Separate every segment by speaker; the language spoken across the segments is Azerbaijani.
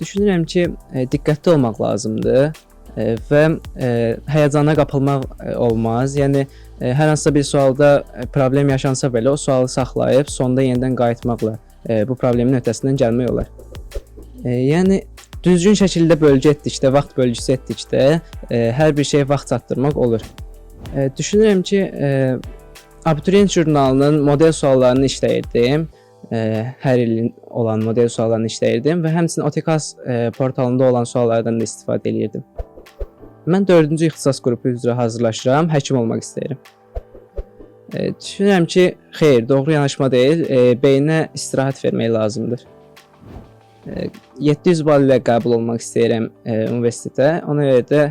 Speaker 1: Düşünürəm ki, diqqətli olmaq lazımdır və həyəcana qapılmaq olmaz. Yəni hər hansısa bir sualda problem yaşansa belə o sualı saxlayıb sonda yenidən qayıtmaqla bu problemin öhdəsindən gəlmək olar. Yəni düzgün şəkildə bölgü etdikdə, vaxt bölgüsü etdikdə hər bir şeyə vaxt çatdırmaq olur. Düşünürəm ki, abituriyent jurnalının model suallarını işləyirdim. Hər ilin olan model suallarını işləyirdim və həmçinin OTKAS portalında olan suallardan da istifadə edirdim. Mən 4-cü ixtisas qrupu üzrə hazırlaşıram, həkim olmaq istəyirəm. Düşünürəm ki, xeyr, doğru yanaşma deyil, beyninə istirahət vermək lazımdır. 700 bal ilə qəbul olmaq istəyirəm universitetə, ona görə də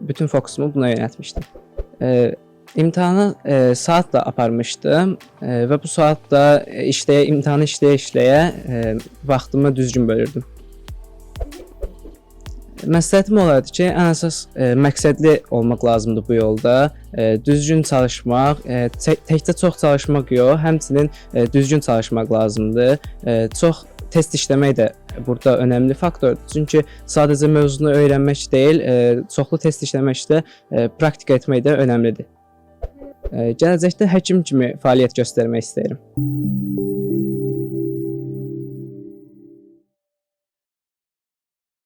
Speaker 1: bütün fokusumu buna yönəltmişdim. İmtahanı saatla aparmışdım və bu saatda imtahanı işləyə-işləyə vaxtımı düzgün bölürdüm. Məsləhətim olardı ki, ən əsas məqsədli olmaq lazımdır bu yolda. Düzgün çalışmaq, təkcə çox çalışmaq yox, həmçinin düzgün çalışmaq lazımdır. Çox test işləmək də burada önəmli faktordur. Çünki sadəcə mövzunu öyrənmək deyil, çoxlu test işləməklə praktika etmək də önəmlidir. Gələcəkdə həkim kimi fəaliyyət göstərmək istəyirəm.